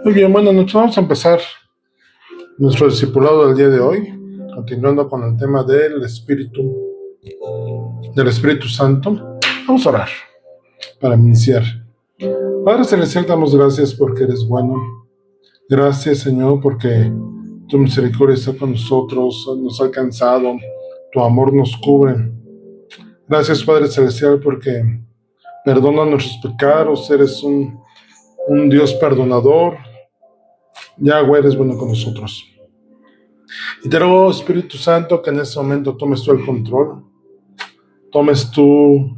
Muy bien, bueno, nosotros vamos a empezar nuestro discipulado del día de hoy, continuando con el tema del Espíritu Santo. Vamos a orar para iniciar. Padre Celestial, damos gracias porque eres bueno. Gracias, Señor, porque tu misericordia está con nosotros, nos ha alcanzado, tu amor nos cubre. Gracias, Padre Celestial, porque perdona nuestros pecados, eres un Dios perdonador. Yahweh, eres bueno con nosotros. Y te ruego, Espíritu Santo, que en este momento tomes tú el control, tomes tú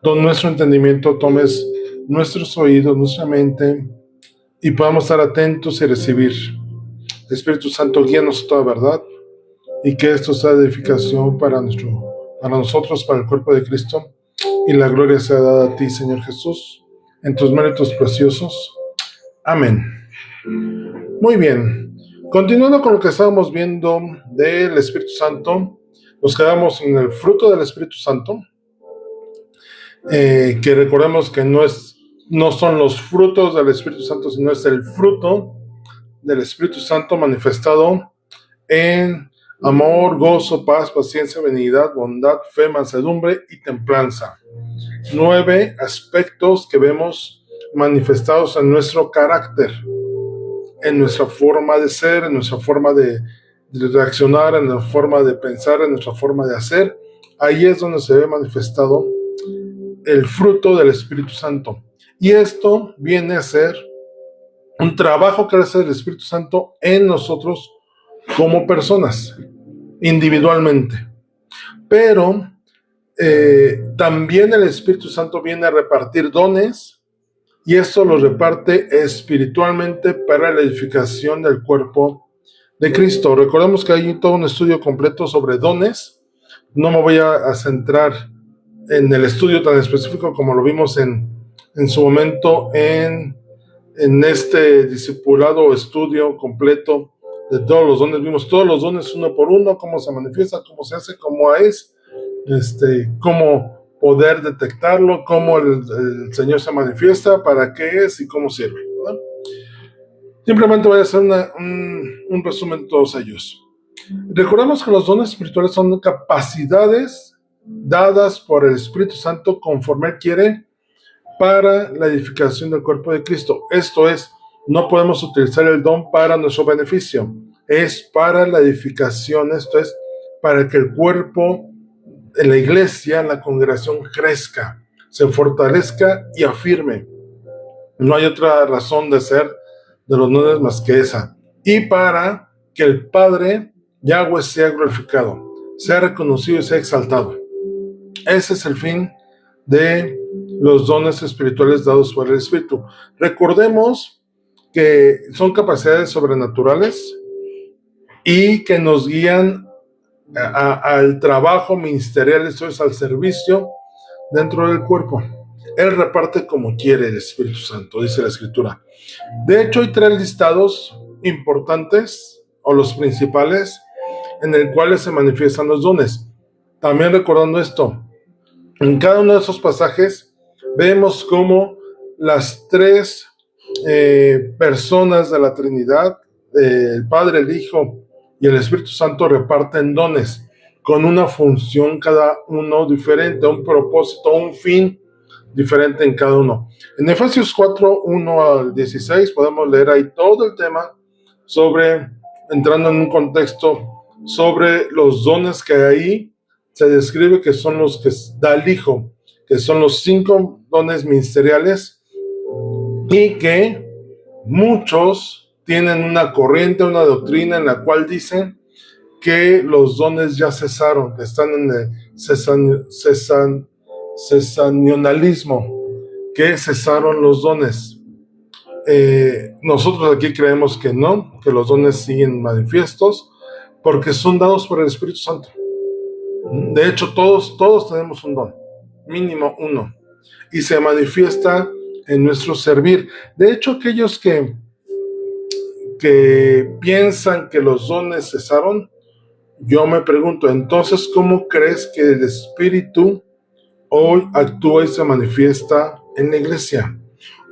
nuestro entendimiento, tomes nuestros oídos, nuestra mente, y podamos estar atentos y recibir. Espíritu Santo, guíanos a toda verdad, y que esto sea edificación para nosotros, para el cuerpo de Cristo, y la gloria sea dada a ti, Señor Jesús, en tus méritos preciosos. Amén. Muy bien, continuando con lo que estábamos viendo del Espíritu Santo, nos quedamos en el fruto del Espíritu Santo, que recordemos que no son los frutos del Espíritu Santo, sino es el fruto del Espíritu Santo manifestado en amor, gozo, paz, paciencia, benignidad, bondad, fe, mansedumbre y templanza. 9 aspectos que vemos manifestados en nuestro carácter, en nuestra forma de ser, en nuestra forma de reaccionar, en nuestra forma de pensar, en nuestra forma de hacer. Ahí es donde se ve manifestado el fruto del Espíritu Santo. Y esto viene a ser un trabajo que hace el Espíritu Santo en nosotros como personas, individualmente. Pero también el Espíritu Santo viene a repartir dones, y esto lo reparte espiritualmente para la edificación del cuerpo de Cristo. Recordemos que hay todo un estudio completo sobre dones. No me voy a centrar en el estudio tan específico como lo vimos en su momento en este discipulado o estudio completo de todos los dones. Vimos todos los dones uno por uno, cómo se manifiesta, cómo se hace, cómo es, cómo poder detectarlo, cómo el Señor se manifiesta, para qué es y cómo sirve, ¿no? Simplemente voy a hacer un resumen de todos ellos. Recordemos que los dones espirituales son capacidades dadas por el Espíritu Santo conforme Él quiere para la edificación del cuerpo de Cristo. Esto es, no podemos utilizar el don para nuestro beneficio, es para la edificación, esto es, para que el cuerpo, la iglesia, la congregación crezca, se fortalezca y afirme. No hay otra razón de ser de los dones más que esa. Y para que el Padre, Yahweh, sea glorificado, sea reconocido y sea exaltado. Ese es el fin de los dones espirituales dados por el Espíritu. Recordemos que son capacidades sobrenaturales y que nos guían al trabajo ministerial, esto es, al servicio dentro del cuerpo. Él reparte como quiere el Espíritu Santo, dice la Escritura. De hecho, hay 3 listados importantes, o los principales, en el cuales se manifiestan los dones. También recordando esto, en cada uno de esos pasajes vemos cómo las 3 personas de la Trinidad, el Padre, el Hijo y el Espíritu Santo, reparten dones con una función cada uno diferente, un propósito, un fin diferente en cada uno. En Efesios 4, 1 al 16 podemos leer ahí todo el tema entrando en un contexto sobre los dones que ahí se describe que son los que da el Hijo, que son los 5 dones ministeriales, y que muchos tienen una corriente, una doctrina en la cual dicen que los dones ya cesaron, que están en el cesacionalismo, que cesaron los dones. Nosotros aquí creemos que no, que los dones siguen manifiestos, porque son dados por el Espíritu Santo. De hecho, todos tenemos un don, mínimo uno, y se manifiesta en nuestro servir. De hecho, aquellos que piensan que los dones cesaron, yo me pregunto, entonces, ¿cómo crees que el Espíritu hoy actúa y se manifiesta en la iglesia?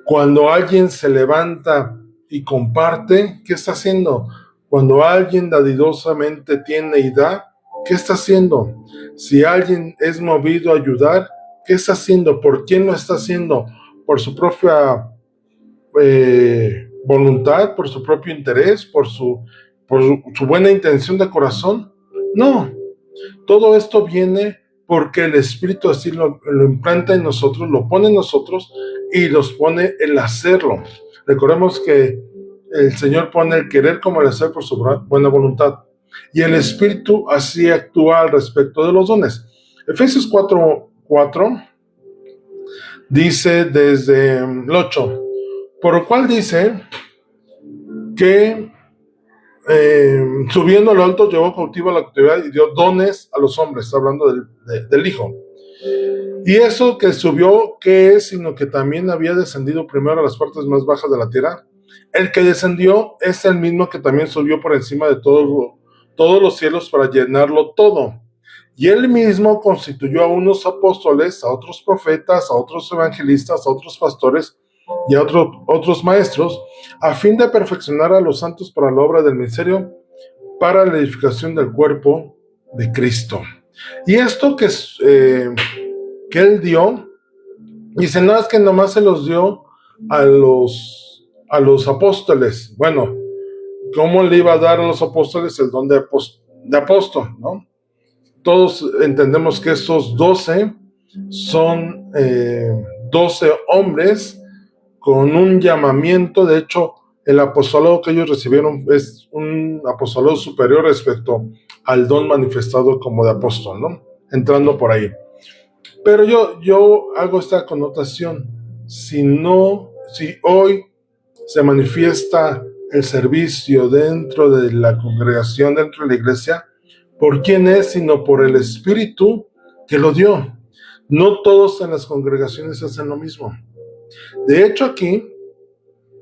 Cuando alguien se levanta y comparte, ¿qué está haciendo? Cuando alguien dadivosamente tiene y da, ¿qué está haciendo? Si alguien es movido a ayudar, ¿qué está haciendo? ¿Por quién lo está haciendo? ¿Por su propia voluntad, por su propio interés, por su buena intención de corazón? No, todo esto viene porque el Espíritu así lo implanta en nosotros, lo pone en nosotros y nos pone el hacerlo. Recordemos que el Señor pone el querer como el hacer por su buena voluntad. Y el Espíritu así actúa al respecto de los dones. Efesios 4:4 dice desde el 8, por lo cual dice que subiendo a lo alto llevó cautiva la cautividad y dio dones a los hombres, hablando del Hijo. Y eso que subió, ¿qué es? Sino que también había descendido primero a las partes más bajas de la tierra. El que descendió es el mismo que también subió por encima de todos los cielos para llenarlo todo. Y él mismo constituyó a unos apóstoles, a otros profetas, a otros evangelistas, a otros pastores y a otros maestros, a fin de perfeccionar a los santos para la obra del ministerio, para la edificación del cuerpo de Cristo. Y esto que él dio, dice, no es que nomás se los dio a los apóstoles. Bueno, ¿cómo le iba a dar a los apóstoles el don de apóstol, no? Todos entendemos que estos 12 son 12 hombres con un llamamiento. De hecho, el apostolado que ellos recibieron es un apostolado superior respecto al don manifestado como de apóstol, ¿no? Entrando por ahí. Pero yo hago esta connotación. Si hoy se manifiesta el servicio dentro de la congregación, dentro de la iglesia, ¿por quién es? Sino por el Espíritu que lo dio. No todos en las congregaciones hacen lo mismo. De hecho, aquí,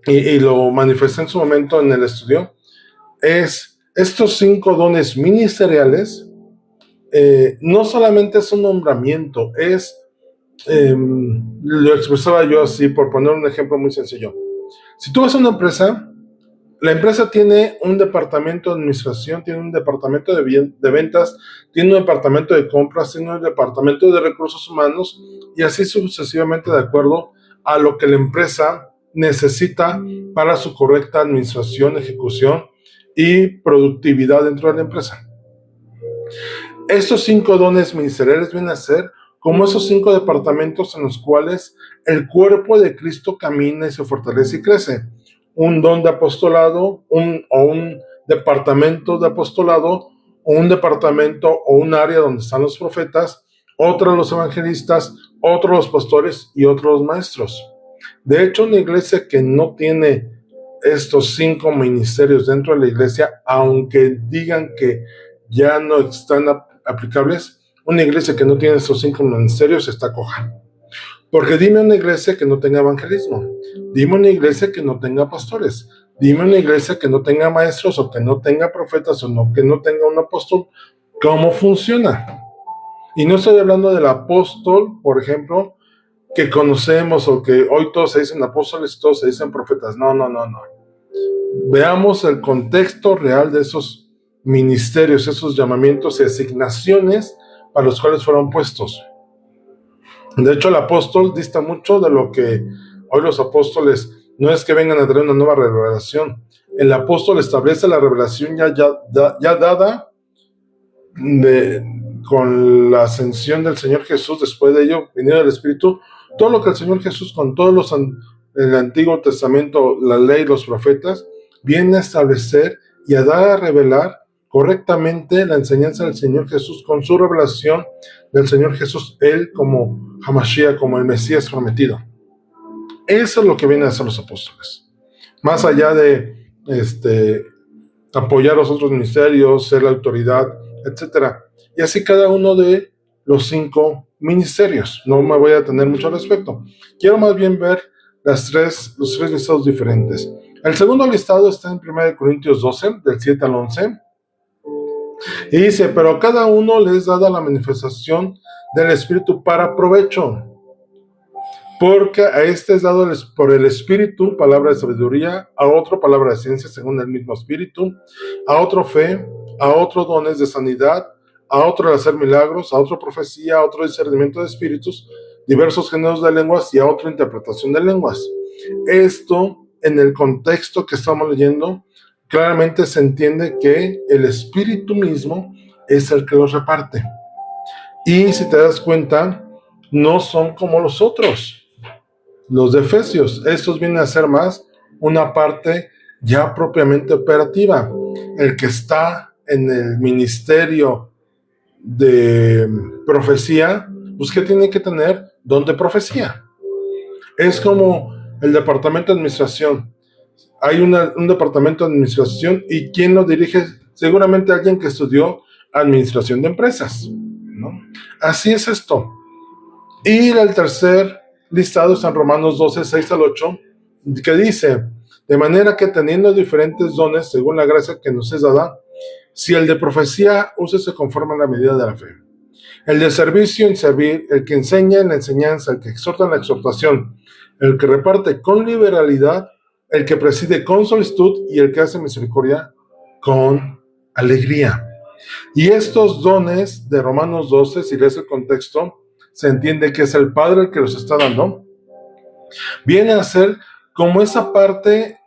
y lo manifesté en su momento en el estudio, es estos 5 dones ministeriales. No solamente es un nombramiento, lo expresaba yo así, por poner un ejemplo muy sencillo. Si tú vas a una empresa, la empresa tiene un departamento de administración, tiene un departamento de ventas, tiene un departamento de compras, tiene un departamento de recursos humanos, y así sucesivamente, de acuerdo a lo que la empresa necesita para su correcta administración, ejecución y productividad dentro de la empresa. Estos 5 dones ministeriales vienen a ser como esos 5 departamentos en los cuales el cuerpo de Cristo camina y se fortalece y crece. Un don de apostolado, un departamento de apostolado, o un departamento o un área donde están los profetas, otro los evangelistas, otro los pastores y otros los maestros. De hecho, una iglesia que no tiene estos 5 ministerios dentro de la iglesia, aunque digan que ya no están aplicables, una iglesia que no tiene estos 5 ministerios está coja. Porque dime una iglesia que no tenga evangelismo, dime una iglesia que no tenga pastores, dime una iglesia que no tenga maestros, o que no tenga profetas, o que no tenga un apóstol. ¿Cómo funciona? Y no estoy hablando del apóstol, por ejemplo, que conocemos, o que hoy todos se dicen apóstoles y todos se dicen profetas. No. Veamos el contexto real de esos ministerios, esos llamamientos y asignaciones para los cuales fueron puestos. De hecho, el apóstol dista mucho de lo que hoy los apóstoles, no es que vengan a traer una nueva revelación. El apóstol establece la revelación ya dada con la ascensión del Señor Jesús. Después de ello, viniendo el Espíritu, todo lo que el Señor Jesús, con todos el Antiguo Testamento, la ley, los profetas, viene a establecer y a dar a revelar correctamente la enseñanza del Señor Jesús con su revelación del Señor Jesús, él como Hamashiach, como el Mesías prometido. Eso es lo que vienen a hacer los apóstoles. Más allá de apoyar los otros ministerios, ser la autoridad, etc. Y así cada uno de los 5 ministerios. No me voy a detener mucho al respecto. Quiero más bien ver los tres listados diferentes. El segundo listado está en 1 Corintios 12, del 7 al 11. Y dice, pero a cada uno le es dada la manifestación del Espíritu para provecho. Porque a este es dado por el Espíritu palabra de sabiduría, a otro palabra de ciencia según el mismo Espíritu, a otro fe, a otro dones de sanidad, a otro el hacer milagros, a otro profecía, a otro discernimiento de espíritus, diversos géneros de lenguas y a otro interpretación de lenguas. Esto, en el contexto que estamos leyendo, claramente se entiende que el Espíritu mismo es el que los reparte. Y si te das cuenta, no son como los otros, los de Efesios. Estos vienen a ser más una parte ya propiamente operativa. El que está en el ministerio de profecía, pues que tiene que tener don de profecía. Es como el departamento de administración. Hay un departamento de administración y ¿quién lo dirige? Seguramente alguien que estudió administración de empresas, ¿no? Así es esto. Y el tercer listado está en Romanos 12, 6 al 8, que dice, de manera que teniendo diferentes dones según la gracia que nos es dada, si el de profecía, úsese conforme a la medida de la fe. El de servicio en servir, el que enseña en la enseñanza, el que exhorta en la exhortación, el que reparte con liberalidad, el que preside con solicitud y el que hace misericordia con alegría. Y estos dones de Romanos 12, si lees el contexto, se entiende que es el Padre el que los está dando. Viene a ser como esa parte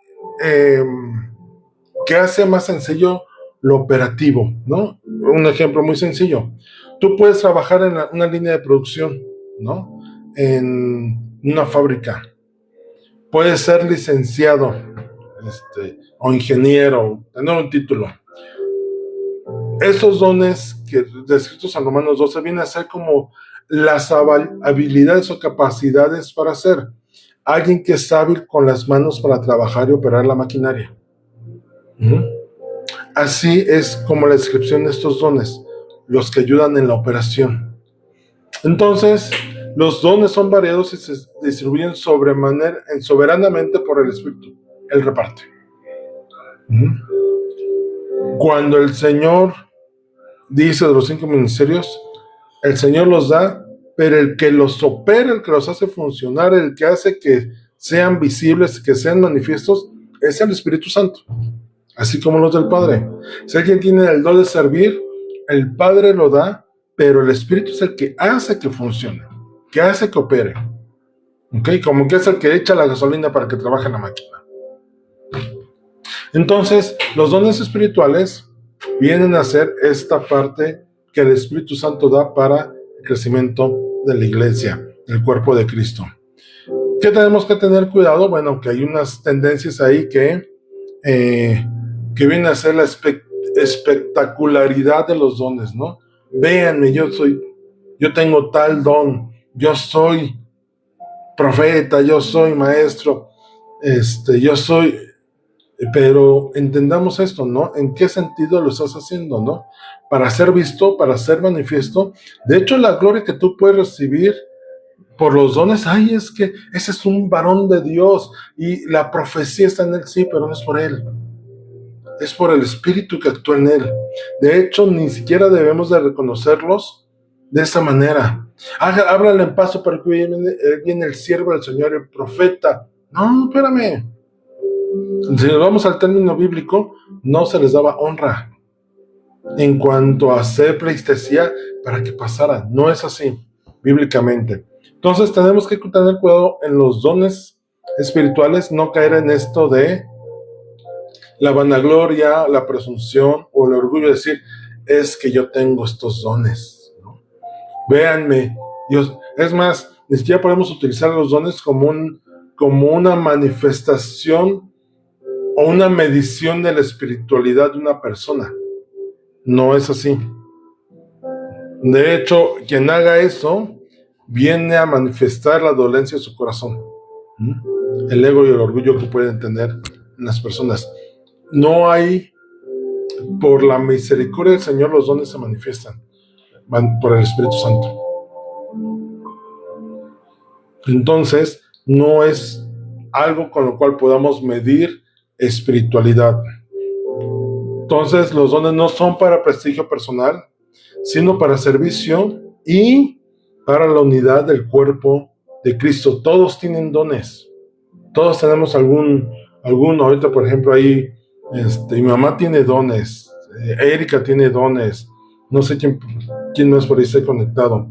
que hace más sencillo lo operativo, ¿no? Un ejemplo muy sencillo. Tú puedes trabajar en una línea de producción, ¿no? En una fábrica. Puedes ser licenciado o ingeniero, tener un título. Estos dones que descritos en Romanos 12 vienen a ser como las habilidades o capacidades para ser alguien que es hábil con las manos para trabajar y operar la maquinaria. Así es como la descripción de estos dones, los que ayudan en la operación. Entonces, los dones son variados y se distribuyen soberanamente por el Espíritu. Él reparte. Cuando el Señor dice de los 5 ministerios, el Señor los da, pero el que los opera, el que los hace funcionar, el que hace que sean visibles, que sean manifiestos, es el Espíritu Santo, así como los del Padre. Si alguien tiene el don de servir, el Padre lo da, pero el Espíritu es el que hace que funcione, que hace que opere. ¿Okay? Como que es el que echa la gasolina para que trabaje en la máquina. Entonces, los dones espirituales vienen a ser esta parte que el Espíritu Santo da para el crecimiento de la iglesia, el cuerpo de Cristo. ¿Qué tenemos que tener cuidado? Bueno, que hay unas tendencias ahí que vienen a ser la espectacularidad de los dones, ¿no? Véanme, yo tengo tal don, yo soy profeta, yo soy maestro, yo soy... Pero entendamos esto, ¿no? ¿En qué sentido lo estás haciendo, no? Para ser visto, para ser manifiesto. De hecho, la gloria que tú puedes recibir por los dones, ay, es que ese es un varón de Dios y la profecía está en él, sí, pero no es por él. Es por el Espíritu que actúa en él. De hecho, ni siquiera debemos de reconocerlos de esa manera. Háblale en paso para que viene el siervo del Señor, el profeta. No, espérame. Si nos vamos al término bíblico, no se les daba honra en cuanto a ser pleitesía para que pasara. No es así, bíblicamente. Entonces tenemos que tener cuidado en los dones espirituales, no caer en esto de la vanagloria, la presunción o el orgullo de decir, es que yo tengo estos dones, ¿no? Véanme, Dios. Es más, ni siquiera podemos utilizar los dones como una manifestación o una medición de la espiritualidad de una persona. No es así. De hecho, quien haga eso viene a manifestar la dolencia de su corazón, el ego y el orgullo que pueden tener en las personas. No hay, por la misericordia del Señor, los dones se manifiestan por el Espíritu Santo. Entonces, no es algo con lo cual podamos medir espiritualidad. Entonces, los dones no son para prestigio personal, sino para servicio y para la unidad del cuerpo de Cristo. Todos tienen dones. Todos tenemos alguno. Ahorita, por ejemplo, ahí, mi mamá tiene dones. Erika tiene dones. No sé quién más por ahí está conectado.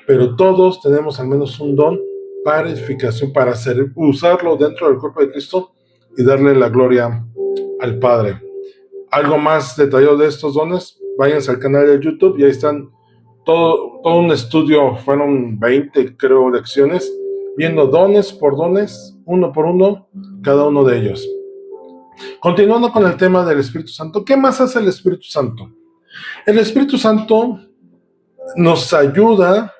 Pero todos tenemos al menos un don para edificación, para usarlo dentro del cuerpo de Cristo y darle la gloria al Padre. Algo más detallado de estos dones, váyanse al canal de YouTube y ahí están todo un estudio, fueron 20 creo lecciones, viendo dones por dones, uno por uno, cada uno de ellos. Continuando con el tema del Espíritu Santo, ¿qué más hace el Espíritu Santo? El Espíritu Santo nos ayuda,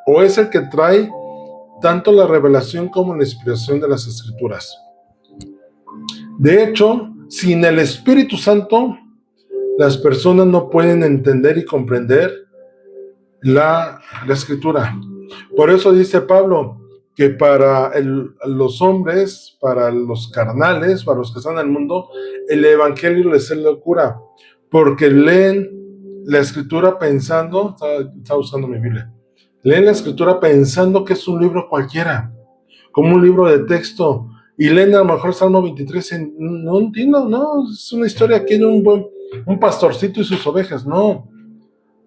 o es el que trae tanto la revelación como la inspiración de las Escrituras. De hecho, sin el Espíritu Santo, las personas no pueden entender y comprender la Escritura. Por eso dice Pablo que para los hombres, para los carnales, para los que están en el mundo, el Evangelio les es locura, porque leen la Escritura pensando, estaba usando mi Biblia, leen la Escritura pensando que es un libro cualquiera, como un libro de texto, y leen a lo mejor Salmo 23 y no entiendo, no, es una historia aquí de un pastorcito y sus ovejas, no.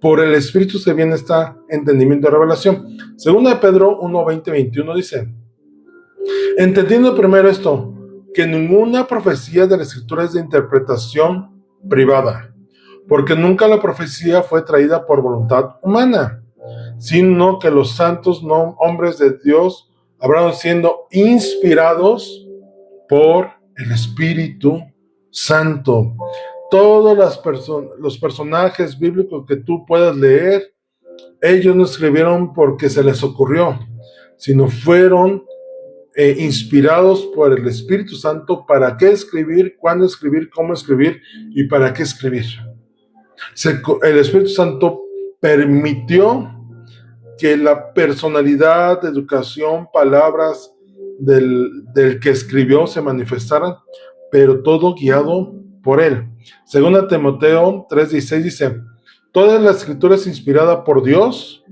Por el Espíritu que viene está entendimiento de revelación. Segunda de Pedro 1, 20, 21 dice: entendiendo primero esto, que ninguna profecía de la Escritura es de interpretación privada, porque nunca la profecía fue traída por voluntad humana, sino que los santos hombres de Dios habrán siendo inspirados por el Espíritu Santo. Todos los personajes bíblicos que tú puedas leer, ellos no escribieron porque se les ocurrió, sino fueron inspirados por el Espíritu Santo para qué escribir, cuándo escribir, cómo escribir y para qué escribir. El Espíritu Santo permitió que la personalidad, educación, palabras del que escribió se manifestaran, pero todo guiado por él. Según Timoteo 3:16 dice: toda la Escritura es inspirada por Dios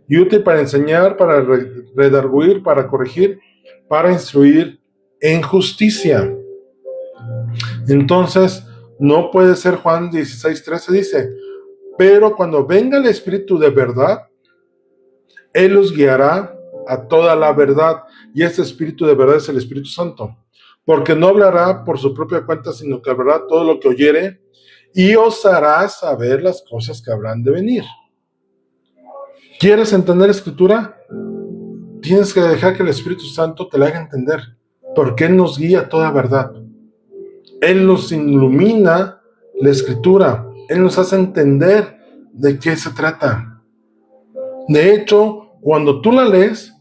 y útil para enseñar, para redarguir, para corregir, para instruir en justicia. Entonces, no puede ser. Juan 16:13 dice: pero cuando venga el Espíritu de verdad, Él los guiará a toda la verdad, y ese Espíritu de verdad es el Espíritu Santo, porque no hablará por su propia cuenta, sino que hablará todo lo que oyere, y os hará saber las cosas que habrán de venir. ¿Quieres entender Escritura? Tienes que dejar que el Espíritu Santo te la haga entender, porque Él nos guía a toda verdad. Él nos ilumina la Escritura, Él nos hace entender de qué se trata. De hecho, cuando tú la lees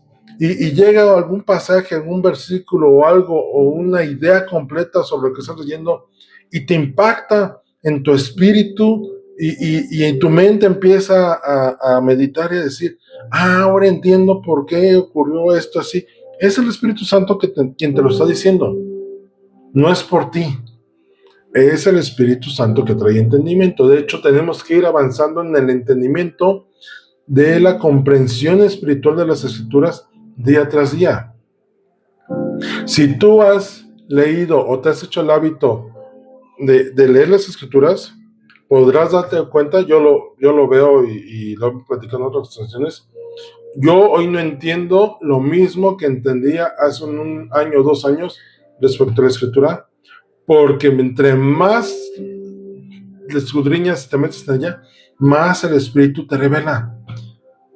y llega algún pasaje, algún versículo o algo, o una idea completa sobre lo que estás leyendo, y te impacta en tu espíritu y en tu mente empieza a meditar y a decir: ahora entiendo por qué ocurrió esto así. Es el Espíritu Santo quien te lo está diciendo. No es por ti. Es el Espíritu Santo que trae entendimiento. De hecho, tenemos que ir avanzando en el entendimiento de la comprensión espiritual de las Escrituras día tras día. Si tú has leído o te has hecho el hábito de leer las Escrituras, podrás darte cuenta. Yo lo veo y lo he platicado en otras ocasiones. Yo hoy no entiendo lo mismo que entendía hace un año o 2 años respecto a la Escritura, porque entre más le escudriñas y te metes en ella, más el Espíritu te revela.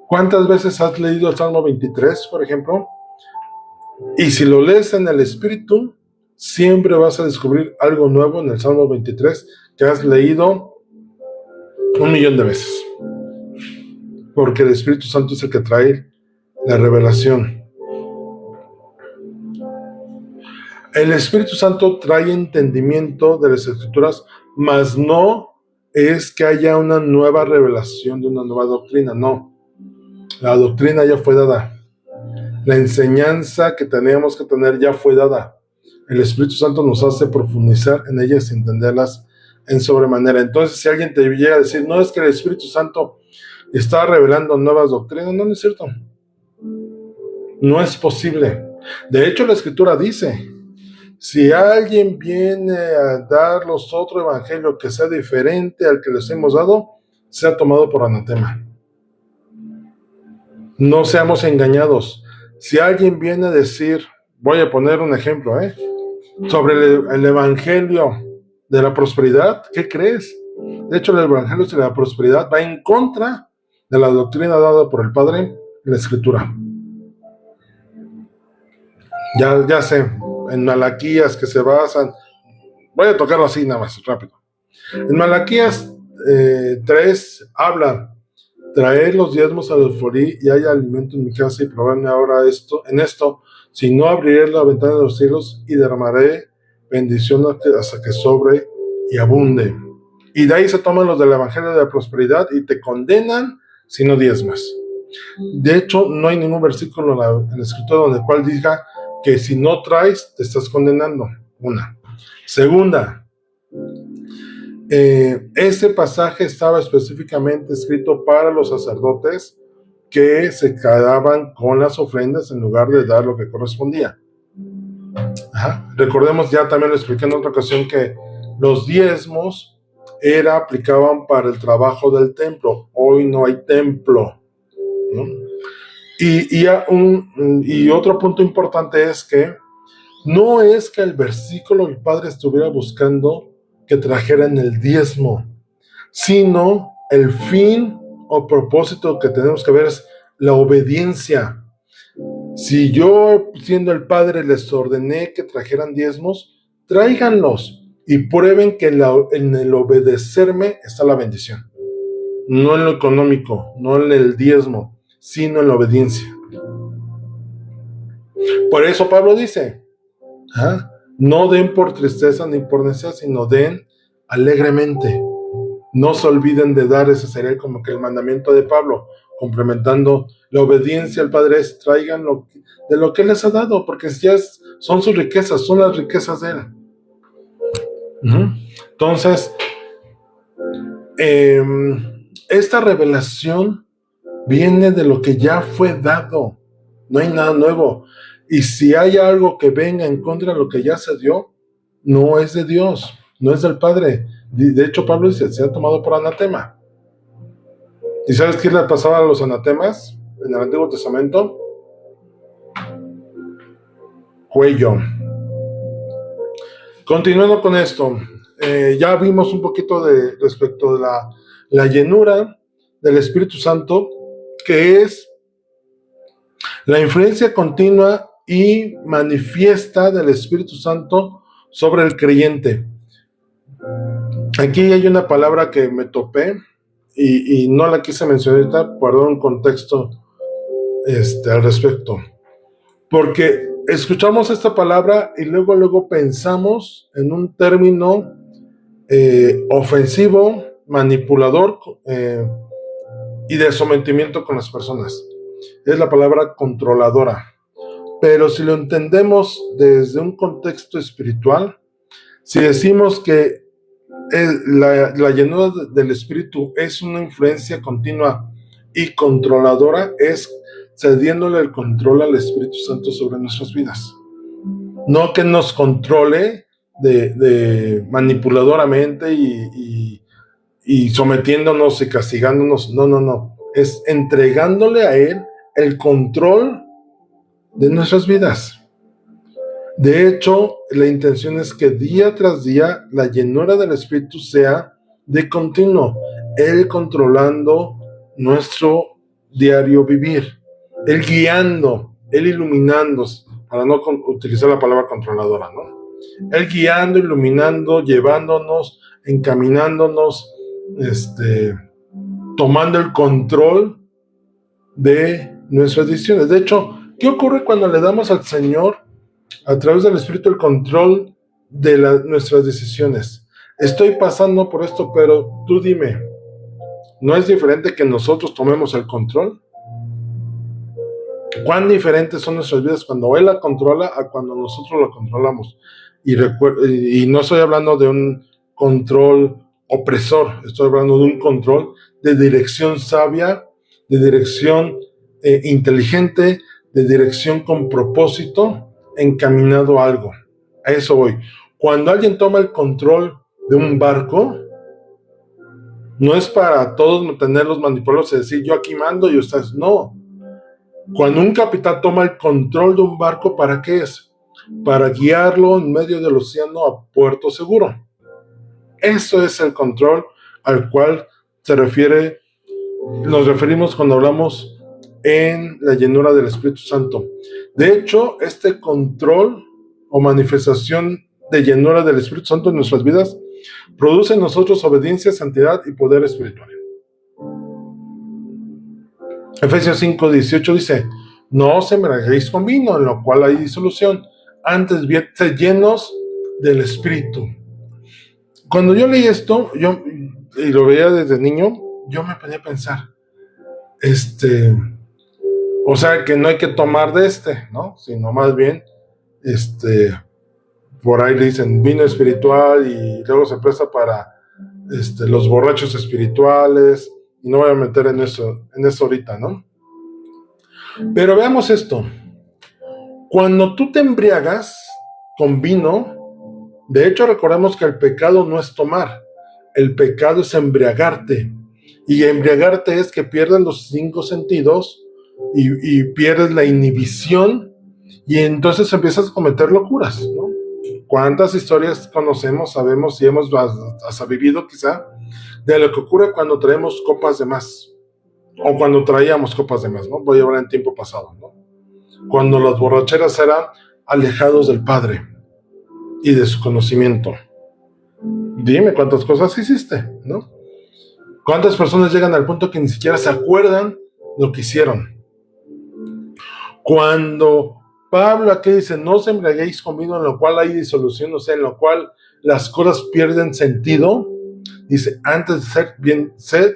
¿Cuántas veces has leído el Salmo 23, por ejemplo? Y si lo lees en el Espíritu, siempre vas a descubrir algo nuevo en el Salmo 23 que has leído 1,000,000 de veces. Porque el Espíritu Santo es el que trae la revelación. El Espíritu Santo trae entendimiento de las Escrituras, mas no es que haya una nueva revelación de una nueva doctrina, no. La doctrina ya fue dada. La enseñanza que teníamos que tener ya fue dada. El Espíritu Santo nos hace profundizar en ellas y entenderlas en sobremanera. Entonces, si alguien te llega a decir: no, es que el Espíritu Santo está revelando nuevas doctrinas, no es cierto. No es posible. De hecho, la Escritura dice, si alguien viene a darnos otro evangelio que sea diferente al que les hemos dado, sea tomado por anatema. No seamos engañados. Si alguien viene a decir, voy a poner un ejemplo, sobre el evangelio de la prosperidad, ¿qué crees? De hecho, el evangelio de la prosperidad va en contra de la doctrina dada por el Padre en la Escritura. Ya sé, en Malaquías que se basan, voy a tocarlo así nada más, rápido. En Malaquías 3 habla, traed los diezmos al alfolí y haya alimento en mi casa y probadme ahora en esto, si no abriré la ventana de los cielos y derramaré bendición hasta que sobre y abunde. Y de ahí se toman los del evangelio de la prosperidad y te condenan si no diezmas. De hecho, no hay ningún versículo en la Escritura donde el cual diga que si no traes, te estás condenando. Una. Segunda, ese pasaje estaba específicamente escrito para los sacerdotes que se quedaban con las ofrendas en lugar de dar lo que correspondía. Recordemos, ya también lo expliqué en otra ocasión, que los diezmos aplicaban para el trabajo del templo. Hoy no hay templo, ¿no? Y otro punto importante es que no es que el versículo el Padre estuviera buscando que trajeran el diezmo, sino el fin o propósito que tenemos que ver es la obediencia. Si yo, siendo el Padre, les ordené que trajeran diezmos, tráiganlos y prueben que en el obedecerme está la bendición. No en lo económico, no en el diezmo, sino en la obediencia. Por eso Pablo dice, no den por tristeza ni por necesidad, sino den alegremente. No se olviden de dar. Ese sería como que el mandamiento de Pablo, complementando la obediencia al Padre, es traigan de lo que Él les ha dado, porque ya son sus riquezas, son las riquezas de Él. Entonces, esta revelación viene de lo que ya fue dado. No hay nada nuevo. Y si hay algo que venga en contra de lo que ya se dio, no es de Dios, no es del Padre. De hecho, Pablo dice, se ha tomado por anatema. ¿Y sabes qué le pasaba a los anatemas en el Antiguo Testamento? Cuello. Continuando con esto, ya vimos un poquito respecto de la llenura del Espíritu Santo, que es la influencia continua y manifiesta del Espíritu Santo sobre el creyente. Aquí hay una palabra que me topé y no la quise mencionar ahorita por dar un contexto al respecto. Porque escuchamos esta palabra y luego pensamos en un término ofensivo, manipulador y de sometimiento con las personas. Es la palabra controladora. Pero si lo entendemos desde un contexto espiritual, si decimos que la llenura del Espíritu es una influencia continua y controladora, es cediéndole el control al Espíritu Santo sobre nuestras vidas. No que nos controle de manipuladoramente y sometiéndonos y castigándonos. No. Es entregándole a Él el control de nuestras vidas. De hecho, la intención es que día tras día la llenura del Espíritu sea de continuo, Él controlando nuestro diario vivir, Él guiando, Él iluminando, para no utilizar la palabra controladora, ¿no? Él guiando, iluminando, llevándonos, encaminándonos, tomando el control de nuestras decisiones. De hecho, ¿qué ocurre cuando le damos al Señor, a través del Espíritu, el control de nuestras decisiones? Estoy pasando por esto, pero tú dime, ¿no es diferente que nosotros tomemos el control? ¿Cuán diferentes son nuestras vidas cuando Él la controla a cuando nosotros la controlamos? Y no estoy hablando de un control opresor, estoy hablando de un control de dirección sabia, de dirección inteligente, de dirección con propósito, encaminado a algo. A eso voy. Cuando alguien toma el control de un barco, no es para todos tenerlos manipulados y decir yo aquí mando y ustedes no. Cuando un capitán toma el control de un barco, ¿para qué es? Para guiarlo en medio del océano a puerto seguro. Eso es el control al cual nos referimos cuando hablamos en la llenura del Espíritu Santo. De hecho, este control o manifestación de llenura del Espíritu Santo en nuestras vidas produce en nosotros obediencia, santidad y poder espiritual. Efesios 5:18 dice: no os embriaguéis con vino, en lo cual hay disolución, antes bien sed llenos del Espíritu. Cuando yo leí esto, y lo veía desde niño, yo me ponía a pensar, o sea, que no hay que tomar de ¿no? Sino más bien, por ahí le dicen vino espiritual y luego se presta para los borrachos espirituales, y no voy a meter en eso ahorita, ¿no? Pero veamos esto. Cuando tú te embriagas con vino, de hecho recordemos que el pecado no es tomar, el pecado es embriagarte, y embriagarte es que pierdes los 5 sentidos y pierdes la inhibición, y entonces empiezas a cometer locuras, ¿no? ¿Cuántas historias conocemos, sabemos y hemos hasta vivido quizá de lo que ocurre cuando traemos copas de más? O cuando traíamos copas de más, ¿no? Voy a hablar en tiempo pasado, ¿no? Cuando las borracheras eran alejados del Padre y de su conocimiento. Dime cuántas cosas hiciste, ¿no? ¿Cuántas personas llegan al punto que ni siquiera se acuerdan lo que hicieron? Cuando Pablo aquí dice, no os embriaguéis con vino en lo cual hay disolución, o sea, en lo cual las cosas pierden sentido, dice, antes bien sed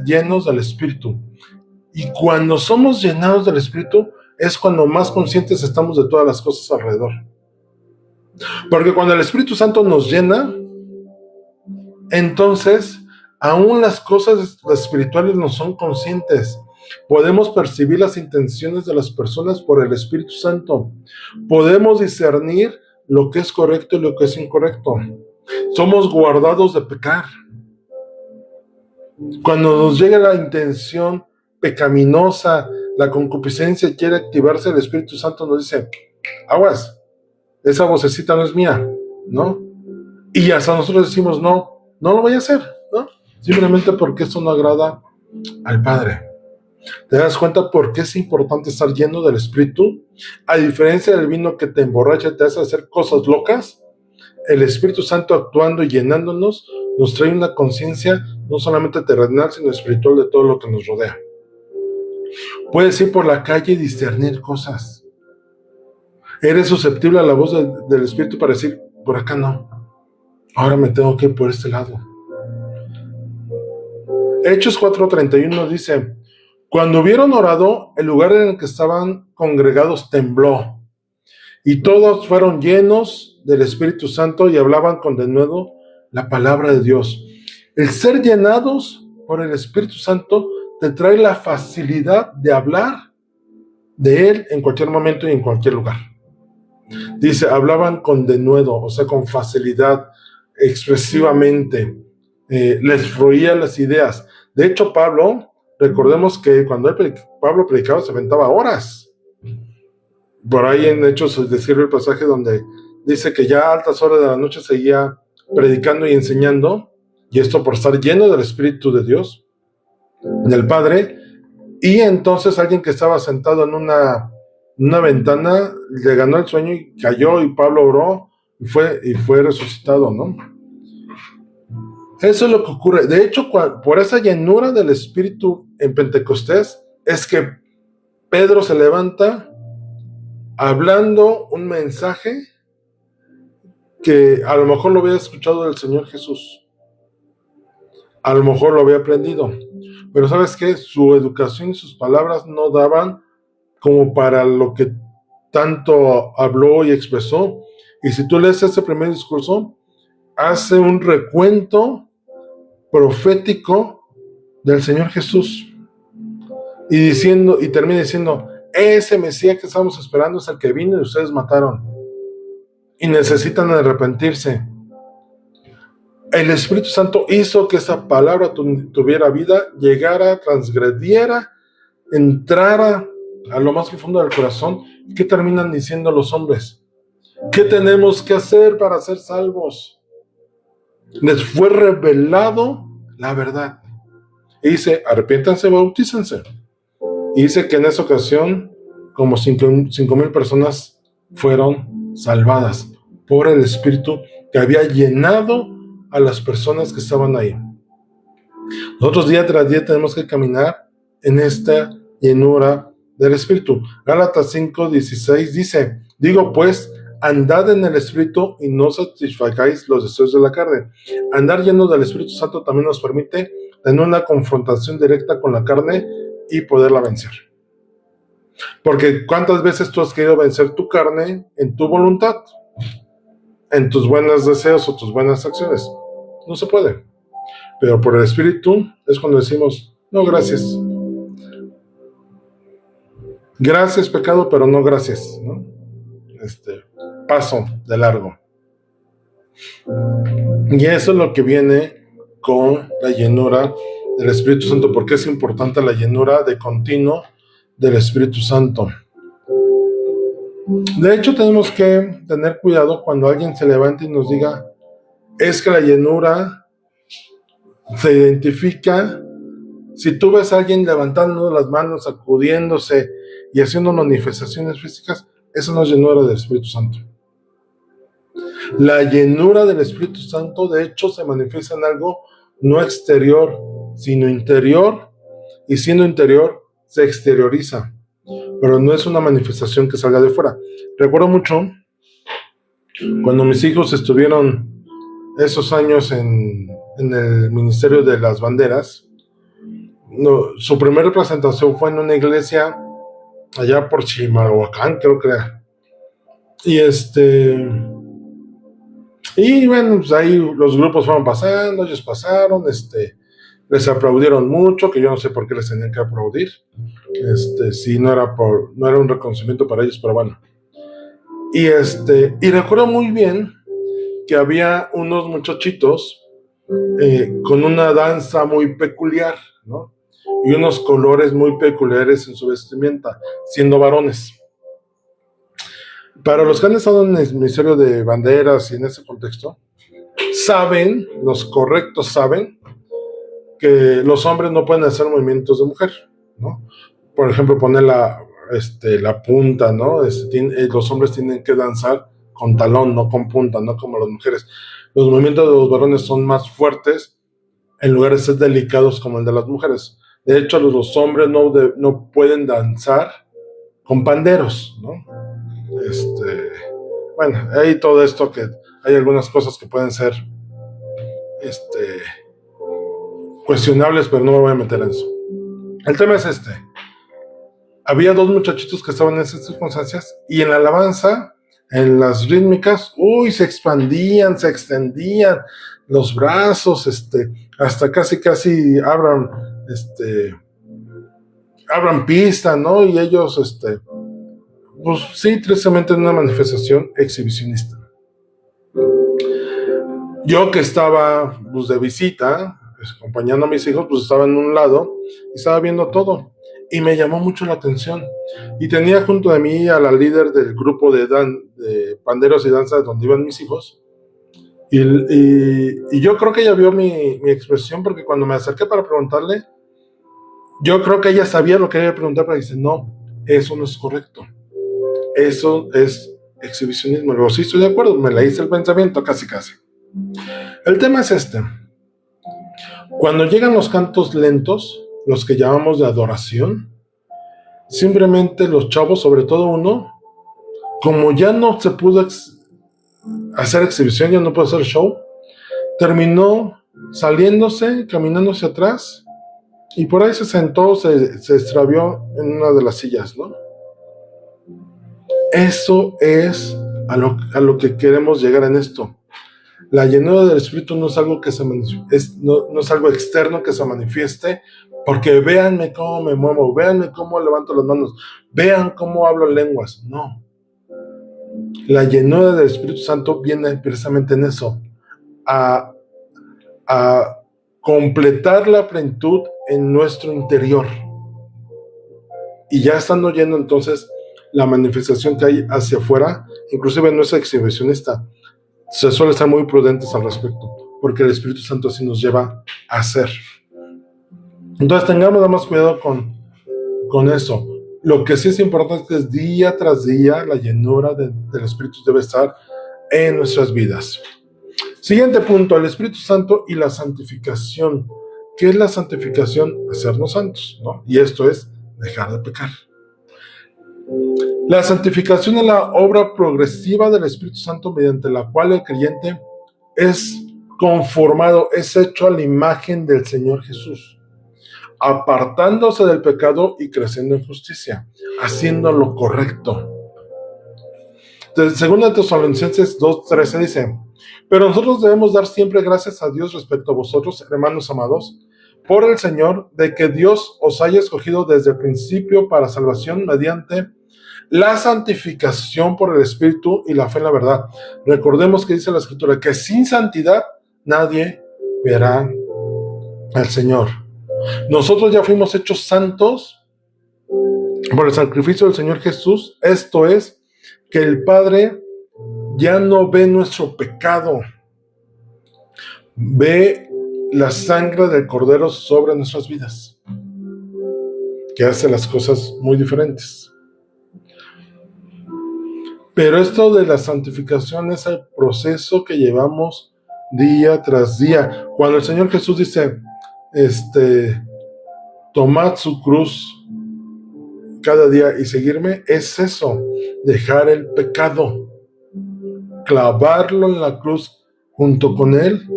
llenos del Espíritu. Y cuando somos llenados del Espíritu, es cuando más conscientes estamos de todas las cosas alrededor. Porque cuando el Espíritu Santo nos llena, entonces, aún las cosas espirituales no son conscientes. Podemos percibir las intenciones de las personas por el Espíritu Santo. Podemos discernir lo que es correcto y lo que es incorrecto. Somos guardados de pecar. Cuando nos llega la intención pecaminosa, la concupiscencia quiere activarse, el Espíritu Santo nos dice, aguas, esa vocecita no es mía, ¿no? Y hasta nosotros decimos, no lo voy a hacer, ¿no? Simplemente porque eso no agrada al Padre. ¿Te das cuenta por qué es importante estar lleno del Espíritu? A diferencia del vino que te emborracha y te hace hacer cosas locas, el Espíritu Santo actuando y llenándonos nos trae una conciencia no solamente terrenal, sino espiritual de todo lo que nos rodea. Puedes ir por la calle y discernir cosas. Eres susceptible a la voz del Espíritu para decir, por acá no, ahora me tengo que ir por este lado. Hechos 4:31 dice, cuando hubieron orado, el lugar en el que estaban congregados tembló, y todos fueron llenos del Espíritu Santo y hablaban con denuedo la palabra de Dios. El ser llenados por el Espíritu Santo te trae la facilidad de hablar de Él en cualquier momento y en cualquier lugar. Dice, hablaban con denuedo, o sea, con facilidad, expresivamente, les fluían las ideas. De hecho, Pablo, recordemos que cuando Pablo predicaba se aventaba horas. Por ahí en Hechos se describe el pasaje donde dice que ya a altas horas de la noche seguía predicando y enseñando, y esto por estar lleno del Espíritu de Dios, del Padre, y entonces alguien que estaba sentado en una ventana le ganó el sueño y cayó, y Pablo oró y fue resucitado, ¿no? Eso es lo que ocurre. De hecho, por esa llenura del Espíritu en Pentecostés, es que Pedro se levanta hablando un mensaje que a lo mejor lo había escuchado del Señor Jesús, a lo mejor lo había aprendido, pero ¿sabes qué? Su educación y sus palabras no daban como para lo que tanto habló y expresó. Y si tú lees ese primer discurso, hace un recuento profético del Señor Jesús y termina diciendo, ese Mesías que estamos esperando es el que vino y ustedes mataron. Y necesitan arrepentirse. El Espíritu Santo hizo que esa palabra tuviera vida, llegara, transgrediera, entrara a lo más profundo del corazón. ¿Qué terminan diciendo los hombres? ¿Qué tenemos que hacer para ser salvos? Les fue revelado la verdad. Y dice, arrepiéntanse, bautícense. Y dice que en esa ocasión, como 5,000 personas fueron salvadas por el Espíritu que había llenado a las personas que estaban ahí. Nosotros día tras día tenemos que caminar en esta llenura del Espíritu. Gálatas 5:16 dice, digo pues, andad en el Espíritu y no satisfagáis los deseos de la carne. Andar lleno del Espíritu Santo también nos permite tener una confrontación directa con la carne y poderla vencer. Porque ¿cuántas veces tú has querido vencer tu carne en tu voluntad? En tus buenos deseos o tus buenas acciones. No se puede. Pero por el Espíritu es cuando decimos, no, gracias. Gracias, pecado, pero no gracias, ¿no? Paso de largo. Y eso es lo que viene con la llenura del Espíritu Santo. Porque es importante la llenura de continuo del Espíritu Santo. De hecho, tenemos que tener cuidado cuando alguien se levante y nos diga, es que la llenura se identifica. Si tú ves a alguien levantando las manos, sacudiéndose y haciendo manifestaciones físicas, eso no es llenura del Espíritu Santo. La llenura del Espíritu Santo, de hecho, se manifiesta en algo no exterior, sino interior, y siendo interior, se exterioriza, pero no es una manifestación que salga de fuera. Recuerdo mucho cuando mis hijos estuvieron esos años en el Ministerio de las Banderas. Su primera presentación fue en una iglesia allá por Chimalhuacán, creo que era. Y bueno, pues ahí los grupos fueron pasando, ellos pasaron, les aplaudieron mucho, que yo no sé por qué les tenían que aplaudir, si no era un reconocimiento para ellos, pero bueno. Y recuerdo muy bien que había unos muchachitos con una danza muy peculiar, ¿no? Y unos colores muy peculiares en su vestimenta, siendo varones. Para los que han estado en el Ministerio de Banderas y en ese contexto, saben, los correctos saben, que los hombres no pueden hacer movimientos de mujer, ¿no? Por ejemplo, poner la punta, ¿no? Los hombres tienen que danzar con talón, no con punta, no como las mujeres. Los movimientos de los varones son más fuertes en lugar de ser delicados como el de las mujeres. De hecho, los hombres no pueden danzar con panderos, ¿no? Bueno, hay todo esto que hay algunas cosas que pueden ser cuestionables, pero no me voy a meter en eso. El tema es había dos muchachitos que estaban en esas circunstancias y en la alabanza, en las rítmicas, se expandían, se extendían los brazos, hasta casi abran pista, ¿no? Y ellos, pues sí, tristemente en una manifestación exhibicionista. Yo que estaba pues, de visita, acompañando a mis hijos, pues estaba en un lado y estaba viendo todo. Y me llamó mucho la atención. Y tenía junto de mí a la líder del grupo de panderos y danza donde iban mis hijos. Y yo creo que ella vio mi expresión, porque cuando me acerqué para preguntarle, yo creo que ella sabía lo que iba a preguntar, pero dice, no, eso no es correcto. Eso es exhibicionismo. Luego, sí, estoy de acuerdo, me leíste el pensamiento casi. El tema es Cuando llegan los cantos lentos, los que llamamos de adoración, simplemente los chavos, sobre todo uno, como ya no se pudo hacer exhibición, ya no pudo hacer show, terminó saliéndose, caminando hacia atrás, y por ahí se sentó, se extravió en una de las sillas, ¿no? Eso es a lo que queremos llegar en esto. La llenura del Espíritu no es algo que no es algo externo que se manifieste Porque véanme cómo me muevo, véanme cómo levanto las manos, vean cómo hablo lenguas. No. La llenura del Espíritu Santo viene precisamente en eso, a completar la plenitud en nuestro interior. Y ya estando lleno, entonces, la manifestación que hay hacia afuera, inclusive no es exhibicionista, se suele estar muy prudentes al respecto, porque el Espíritu Santo así nos lleva a hacer. Entonces tengamos nada más cuidado con eso. Lo que sí es importante es día tras día la llenura del Espíritu debe estar en nuestras vidas. Siguiente punto, el Espíritu Santo y la santificación. ¿Qué es la santificación? Hacernos santos, ¿no? Y esto es dejar de pecar. La santificación es la obra progresiva del Espíritu Santo mediante la cual el creyente es conformado, es hecho a la imagen del Señor Jesús, apartándose del pecado y creciendo en justicia, haciendo lo correcto. Según Tesalonicenses 2:13 dice: pero nosotros debemos dar siempre gracias a Dios respecto a vosotros, hermanos amados, por el Señor, de que Dios os haya escogido desde el principio para salvación mediante la santificación por el Espíritu y la fe en la verdad. Recordemos que dice la Escritura que sin santidad nadie verá al Señor. Nosotros ya fuimos hechos santos por el sacrificio del Señor Jesús. Esto es, que el Padre ya no ve nuestro pecado, ve la sangre del Cordero sobre nuestras vidas, que hace las cosas muy diferentes. Pero esto de la santificación es el proceso que llevamos día tras día. Cuando el Señor Jesús dice, tomad su cruz cada día y seguirme, es eso, dejar el pecado, clavarlo en la cruz junto con Él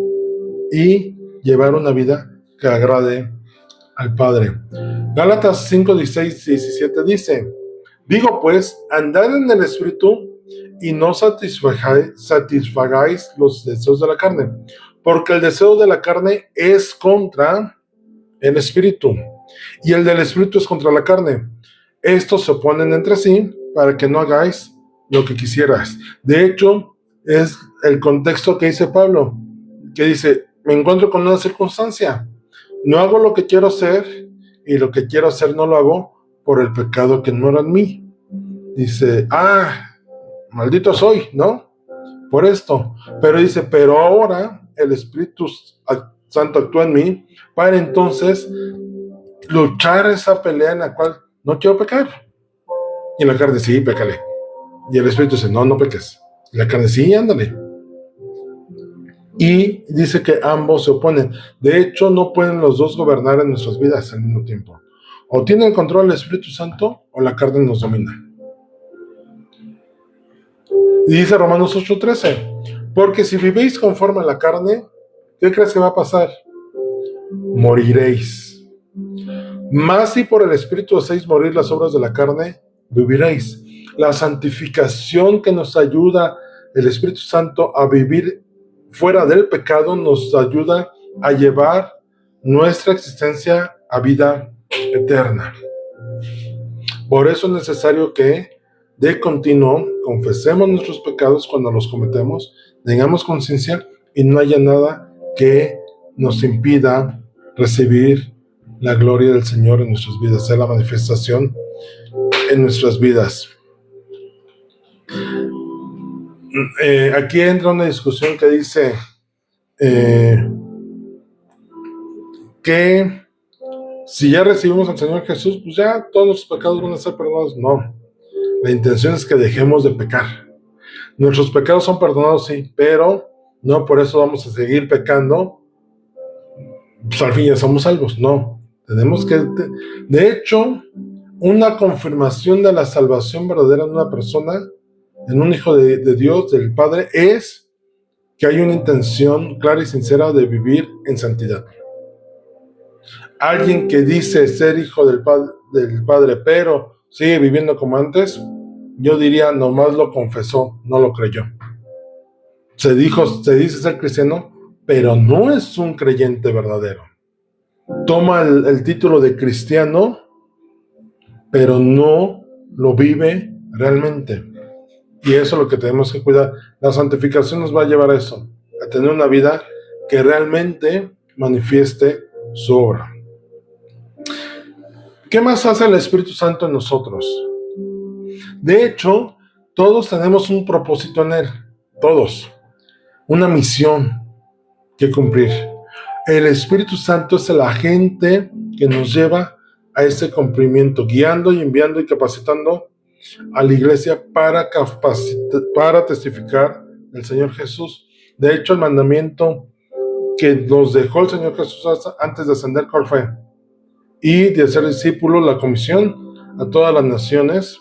y llevar una vida que agrade al Padre. Gálatas 5, 16, 17 dice: digo pues, andad en el Espíritu y no satisfagáis los deseos de la carne, porque el deseo de la carne es contra el Espíritu, y el del Espíritu es contra la carne. Estos se oponen entre sí para que no hagáis lo que quisieras. De hecho, es el contexto que dice Pablo, que dice, me encuentro con una circunstancia, no hago lo que quiero hacer, y lo que quiero hacer no lo hago por el pecado que no era en mí. Dice, maldito soy, ¿no? Por esto. Pero dice, pero ahora el Espíritu Santo actúa en mí para entonces luchar esa pelea en la cual no quiero pecar. Y la carne, sí, pécale. Y el Espíritu dice, no peques. Y la carne, sí, ándale. Y dice que ambos se oponen. De hecho, no pueden los dos gobernar en nuestras vidas al mismo tiempo. O tiene el control el Espíritu Santo o la carne nos domina. Y dice Romanos 8:13, porque si vivís conforme a la carne, ¿qué crees que va a pasar? Moriréis. Mas si por el Espíritu hacéis morir las obras de la carne, viviréis. La santificación que nos ayuda el Espíritu Santo a vivir fuera del pecado nos ayuda a llevar nuestra existencia a vida eterna. Por eso es necesario que de continuo confesemos nuestros pecados cuando los cometemos, tengamos conciencia y no haya nada que nos impida recibir la gloria del Señor en nuestras vidas, sea la manifestación en nuestras vidas. Aquí entra una discusión que dice que si ya recibimos al Señor Jesús, pues ya todos nuestros pecados van a ser perdonados. No, la intención es que dejemos de pecar. Nuestros pecados son perdonados, sí, pero no por eso vamos a seguir pecando, pues al fin ya somos salvos. No, tenemos que, de hecho, una confirmación de la salvación verdadera en una persona, en un hijo de Dios, del Padre, es que hay una intención clara y sincera de vivir en santidad. Alguien que dice ser hijo del Padre, pero sigue viviendo como antes, yo diría, nomás lo confesó, no lo creyó. Se dice ser cristiano, pero no es un creyente verdadero. toma el título de cristiano, pero no lo vive realmente. Y eso es lo que tenemos que cuidar. La santificación nos va a llevar a eso, a tener una vida que realmente manifieste su obra. ¿Qué más hace el Espíritu Santo en nosotros? De hecho, todos tenemos un propósito en Él, todos, una misión que cumplir. El Espíritu Santo es el agente que nos lleva a ese cumplimiento, guiando y enviando y capacitando a la iglesia para testificar del Señor Jesús. De hecho, el mandamiento que nos dejó el Señor Jesús antes de ascender, ¿cuál fue? Y de hacer discípulos, la comisión a todas las naciones.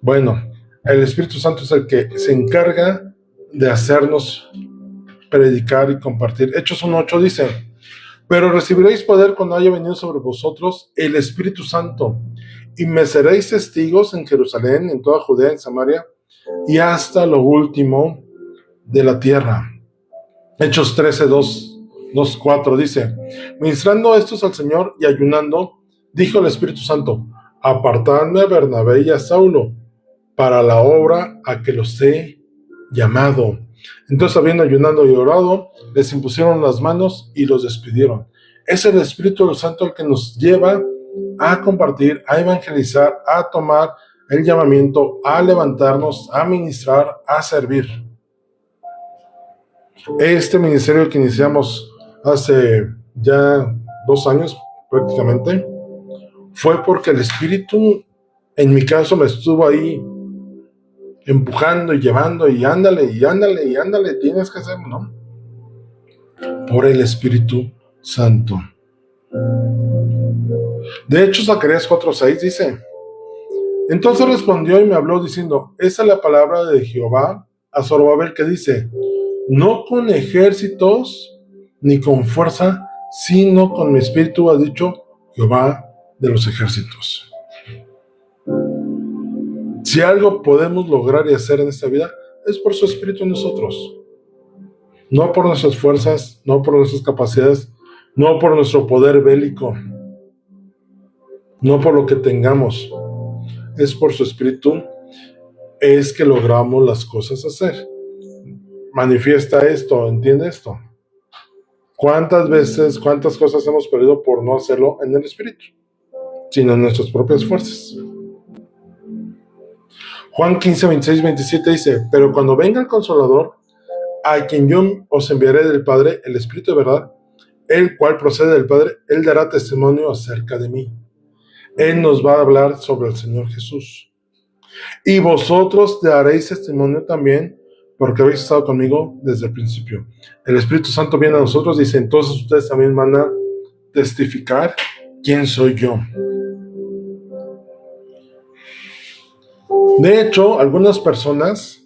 Bueno, el Espíritu Santo es el que se encarga de hacernos predicar y compartir. Hechos 1:8 dice: pero recibiréis poder cuando haya venido sobre vosotros el Espíritu Santo, y me seréis testigos en Jerusalén, en toda Judea, en Samaria, y hasta lo último de la tierra. Hechos 13:2-4 dice: ministrando estos al Señor y ayunando, dijo el Espíritu Santo: apartadme a Bernabé y a Saulo para la obra a que los he llamado. Entonces, habiendo ayunado y orado, les impusieron las manos y los despidieron. Es el Espíritu Santo el que nos lleva a compartir, a evangelizar, a tomar el llamamiento, a levantarnos, a ministrar, a servir. Este ministerio que iniciamos hace ya 2 años prácticamente, fue porque el Espíritu, en mi caso, me estuvo ahí empujando y llevando, y ándale, tienes que hacerlo, ¿no? Por el Espíritu Santo. De hecho, Zacarías 4:6 dice: entonces respondió y me habló diciendo: esa es la palabra de Jehová a Zorobabel, que dice: no con ejércitos ni con fuerza, sino con mi espíritu, ha dicho Jehová de los ejércitos. Si algo podemos lograr y hacer en esta vida, es por su Espíritu en nosotros. No por nuestras fuerzas, no por nuestras capacidades, no por nuestro poder bélico, no por lo que tengamos. Es por su Espíritu, es que logramos las cosas hacer. Manifiesta esto, entiende esto. ¿Cuántas veces, cuántas cosas hemos perdido por no hacerlo en el Espíritu, sino en nuestras propias fuerzas? Juan 15:26-27 dice: pero cuando venga el Consolador, a quien yo os enviaré del Padre, el Espíritu de verdad, el cual procede del Padre, él dará testimonio acerca de mí. Él nos va a hablar sobre el Señor Jesús. Y vosotros daréis testimonio también, porque habéis estado conmigo desde el principio. El Espíritu Santo viene a nosotros y dice: entonces ustedes también van a testificar quién soy yo. De hecho, algunas personas,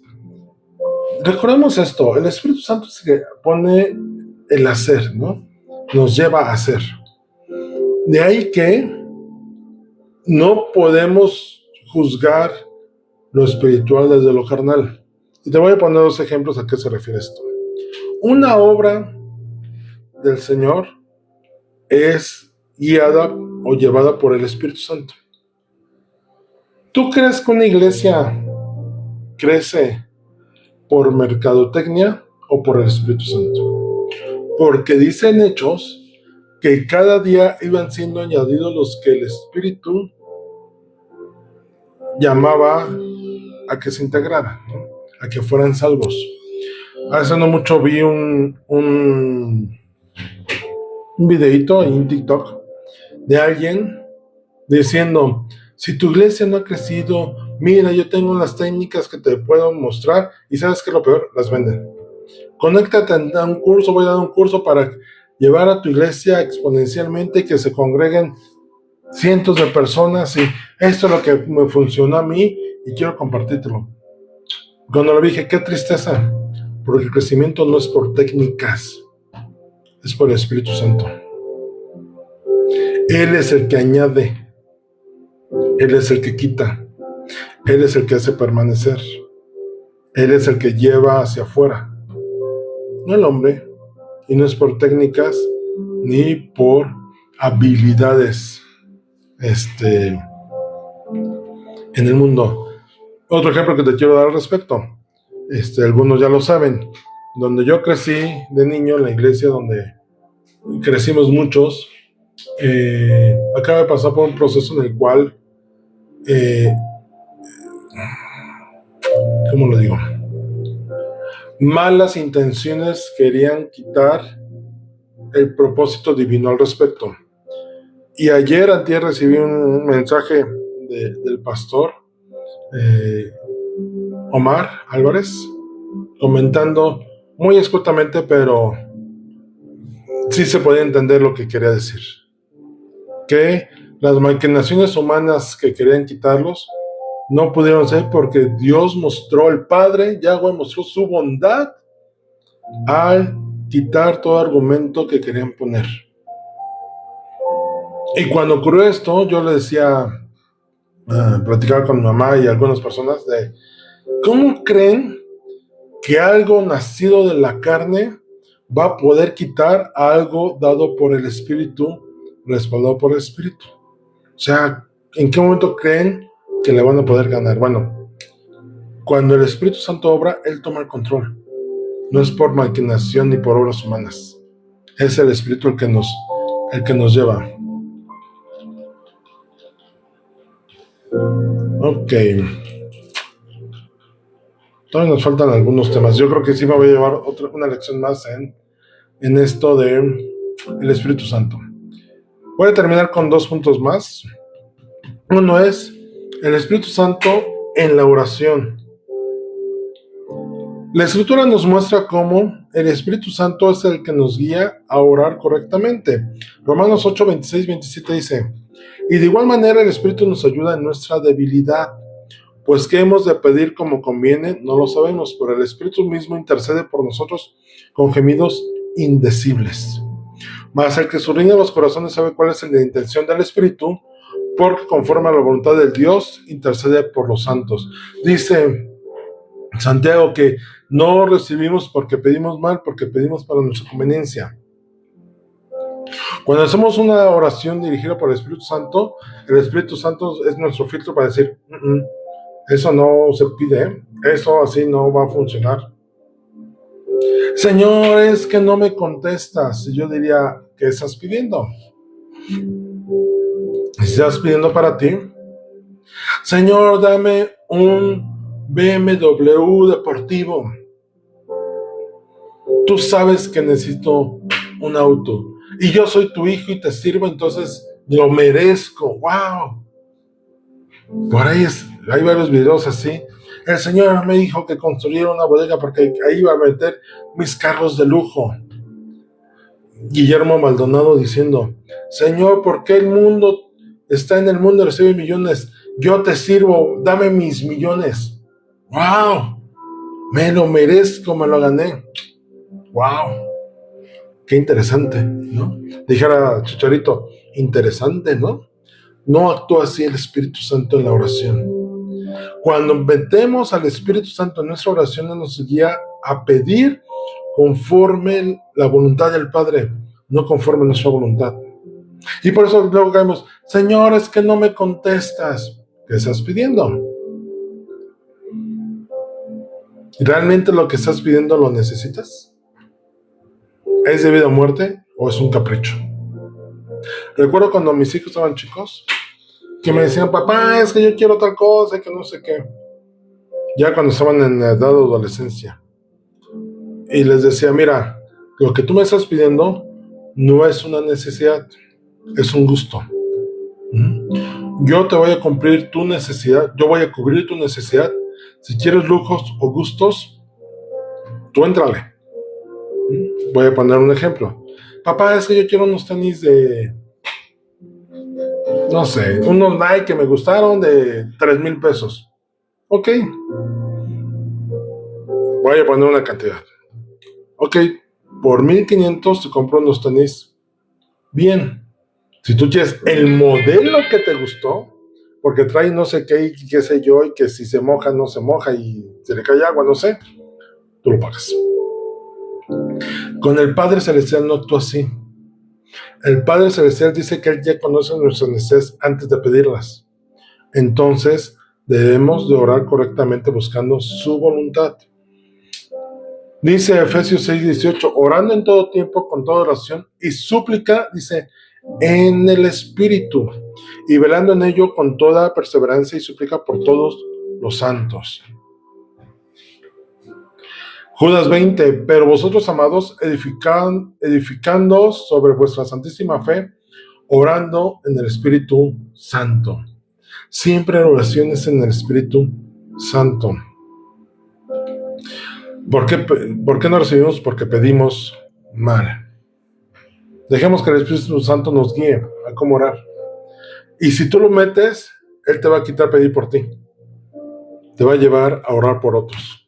recordemos esto, el Espíritu Santo es el que pone el hacer, ¿no? Nos lleva a hacer. De ahí que no podemos juzgar lo espiritual desde lo carnal. Y te voy a poner 2 ejemplos a qué se refiere esto. Una obra del Señor es guiada o llevada por el Espíritu Santo. ¿Tú crees que una iglesia crece por mercadotecnia o por el Espíritu Santo? Porque dicen Hechos que cada día iban siendo añadidos los que el Espíritu llamaba a que se integraran, ¿no? A que fueran salvos. Hace no mucho vi un videíto en TikTok de alguien diciendo: si tu iglesia no ha crecido, mira, yo tengo unas técnicas que te puedo mostrar, y ¿sabes qué es lo peor? Las venden. Conéctate a un curso, voy a dar un curso para llevar a tu iglesia exponencialmente y que se congreguen cientos de personas, y esto es lo que me funcionó a mí y quiero compartírtelo. Cuando lo dije, qué tristeza, porque el crecimiento no es por técnicas, es por el Espíritu Santo. Él es el que añade, Él es el que quita, Él es el que hace permanecer, Él es el que lleva hacia afuera, no el hombre. Y no es por técnicas ni por habilidades en el mundo. Otro ejemplo que te quiero dar al respecto, algunos ya lo saben, donde yo crecí de niño, en la iglesia donde crecimos muchos, acaba de pasar por un proceso en el cual, ¿cómo lo digo? Malas intenciones querían quitar el propósito divino al respecto. Y antier recibí un mensaje del pastor Omar Álvarez, comentando muy escuetamente, pero sí se podía entender lo que quería decir. Que las maquinaciones humanas que querían quitarlos no pudieron ser porque Dios mostró, el Padre Yahweh mostró su bondad al quitar todo argumento que querían poner. Y cuando ocurrió esto, yo le decía, platicaba con mi mamá y algunas personas de ¿cómo creen que algo nacido de la carne va a poder quitar algo dado por el Espíritu, respaldado por el Espíritu? O sea, ¿en qué momento creen que le van a poder ganar? Bueno, cuando el Espíritu Santo obra, Él toma el control. No es por maquinación ni por obras humanas. Es el Espíritu el que nos lleva. Ok. Todavía nos faltan algunos temas. Yo creo que sí me voy a llevar una lección más en esto de el Espíritu Santo. Voy a terminar con 2 puntos más. Uno es el Espíritu Santo en la oración. La Escritura nos muestra cómo el Espíritu Santo es el que nos guía a orar correctamente. Romanos 8, 26, 27 dice: y de igual manera el Espíritu nos ayuda en nuestra debilidad, pues qué hemos de pedir como conviene, no lo sabemos, pero el Espíritu mismo intercede por nosotros con gemidos indecibles. Mas el que escudriña los corazones sabe cuál es la intención del Espíritu, porque conforme a la voluntad de Dios intercede por los santos. Dice Santiago que no recibimos porque pedimos mal, porque pedimos para nuestra conveniencia. Cuando hacemos una oración dirigida por el Espíritu Santo es nuestro filtro para decir, eso no se pide, eso así no va a funcionar. Señor, es que no me contestas. Y yo diría, ¿qué estás pidiendo? ¿Estás pidiendo para ti? Señor, dame un BMW deportivo. Tú sabes que necesito un auto y yo soy tu hijo y te sirvo, entonces lo merezco. ¡Wow! Por ahí hay varios videos así. El Señor me dijo que construyera una bodega porque ahí iba a meter mis carros de lujo. Guillermo Maldonado diciendo: Señor, ¿por qué el mundo está en el mundo y recibe millones? Yo te sirvo, dame mis millones. ¡Wow! Me lo merezco, me lo gané. ¡Wow! Qué interesante, ¿no? Dijera Chicharito, interesante, ¿no? No actúa así el Espíritu Santo en la oración. Cuando metemos al Espíritu Santo en nuestra oración, nos guía a pedir conforme la voluntad del Padre, no conforme nuestra voluntad. Y por eso luego caemos, Señor, es que no me contestas. ¿Qué estás pidiendo? ¿Realmente lo que estás pidiendo lo necesitas? ¿Es de vida o muerte o es un capricho? Recuerdo cuando mis hijos estaban chicos, que me decían, papá, es que yo quiero tal cosa, que no sé qué. Ya cuando estaban en la edad de adolescencia. Y les decía, mira, lo que tú me estás pidiendo no es una necesidad, es un gusto. Yo te voy a cumplir tu necesidad, yo voy a cubrir tu necesidad. Si quieres lujos o gustos, tú éntrale. Voy a poner un ejemplo. Papá, es que yo quiero unos tenis de, no sé, unos Nike que me gustaron de 3,000 pesos. Ok. Voy a poner una cantidad. Ok, por 1,500 te compro unos tenis. Bien. Si tú quieres el modelo que te gustó, porque trae no sé qué y qué sé yo, y que si se moja, no se moja y se le cae agua, no sé, tú lo pagas. Con el Padre Celestial no actúa así. El Padre Celestial dice que Él ya conoce nuestras necesidades antes de pedirlas. Entonces, debemos de orar correctamente buscando su voluntad. Dice Efesios 6:18, orando en todo tiempo, con toda oración y súplica, dice, en el Espíritu, y velando en ello con toda perseverancia y súplica por todos los santos. Judas 20, pero vosotros, amados, edificando sobre vuestra santísima fe, orando en el Espíritu Santo. Siempre oraciones en el Espíritu Santo. ¿Por qué no recibimos? Porque pedimos mal. Dejemos que el Espíritu Santo nos guíe a cómo orar. Y si tú lo metes, Él te va a quitar pedir por ti. Te va a llevar a orar por otros.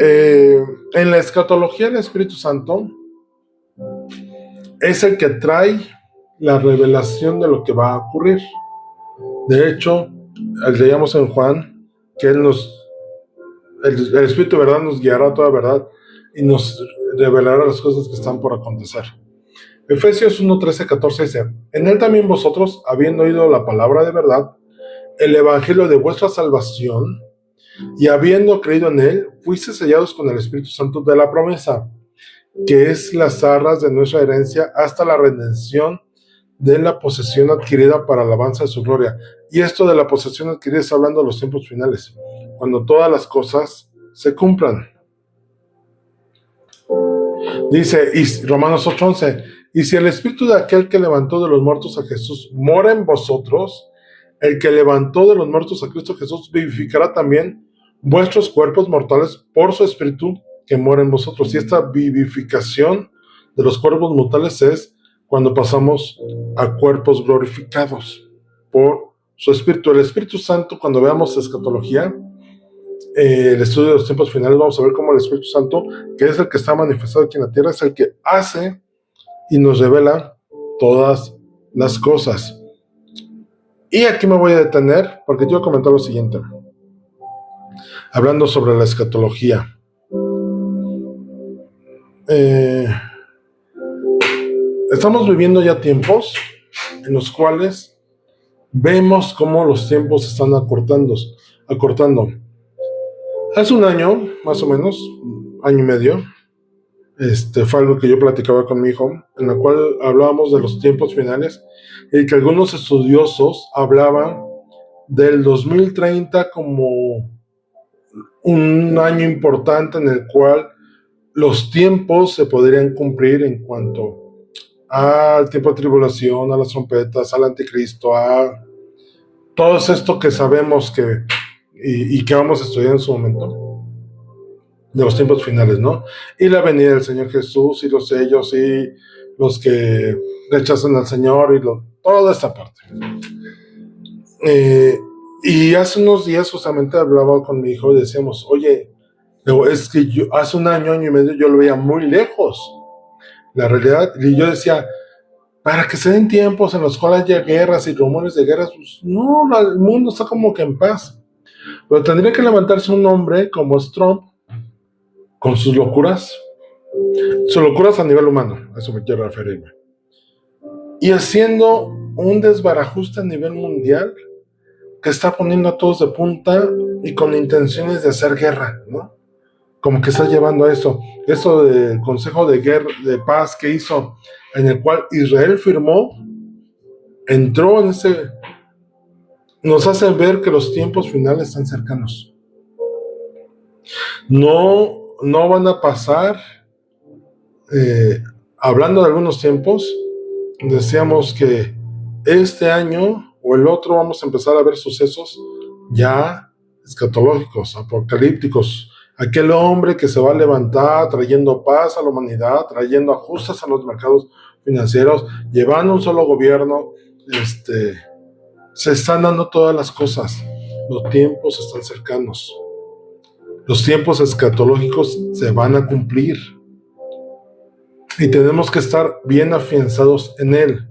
En la escatología, el Espíritu Santo es el que trae la revelación de lo que va a ocurrir. De hecho, leíamos en Juan que el Espíritu de verdad nos guiará a toda verdad y nos revelará las cosas que están por acontecer. Efesios 1, 13, 14 dice, en Él también vosotros, habiendo oído la palabra de verdad, el evangelio de vuestra salvación, y habiendo creído en Él, fuisteis sellados con el Espíritu Santo de la promesa, que es las arras de nuestra herencia hasta la redención de la posesión adquirida para alabanza de su gloria. Y esto de la posesión adquirida es hablando de los tiempos finales, cuando todas las cosas se cumplan. Dice Romanos 8:11, y si el Espíritu de aquel que levantó de los muertos a Jesús mora en vosotros, el que levantó de los muertos a Cristo Jesús vivificará también vuestros cuerpos mortales por su Espíritu que mora en vosotros. Y esta vivificación de los cuerpos mortales es cuando pasamos a cuerpos glorificados por su Espíritu. El Espíritu Santo, cuando veamos escatología, el estudio de los tiempos finales, vamos a ver cómo el Espíritu Santo, que es el que está manifestado aquí en la tierra, es el que hace y nos revela todas las cosas. Y aquí me voy a detener porque quiero comentar lo siguiente, hablando sobre la escatología. Estamos viviendo ya tiempos en los cuales vemos cómo los tiempos se están acortando. Hace un año, más o menos, año y medio, fue algo que yo platicaba con mi hijo, en la cual hablábamos de los tiempos finales, y que algunos estudiosos hablaban del 2030 como un año importante en el cual los tiempos se podrían cumplir en cuanto al tiempo de tribulación, a las trompetas, al anticristo, a todo esto que sabemos que y que vamos a estudiar en su momento, de los tiempos finales, ¿no? Y la venida del Señor Jesús, y los sellos, y los que rechazan al Señor, y toda esta parte. Y hace unos días justamente hablaba con mi hijo y decíamos, oye, es que yo hace un año y medio yo lo veía muy lejos, la realidad, y yo decía, para que se den tiempos en los cuales haya guerras y rumores de guerras, pues no, el mundo está como que en paz. Pero tendría que levantarse un hombre como es Trump, con sus locuras a nivel humano, a eso me quiero referirme, y haciendo un desbarajuste a nivel mundial que está poniendo a todos de punta y con intenciones de hacer guerra, ¿no? Como que está llevando a eso del Consejo de Paz que hizo, en el cual Israel firmó, entró en ese, nos hace ver que los tiempos finales están cercanos. No van a pasar, hablando de algunos tiempos, decíamos que este año o el otro vamos a empezar a ver sucesos ya escatológicos, apocalípticos. Aquel hombre que se va a levantar trayendo paz a la humanidad, trayendo ajustes a los mercados financieros, llevando un solo gobierno. Se están dando todas las cosas. Los tiempos están cercanos. Los tiempos escatológicos se van a cumplir. Y tenemos que estar bien afianzados en él.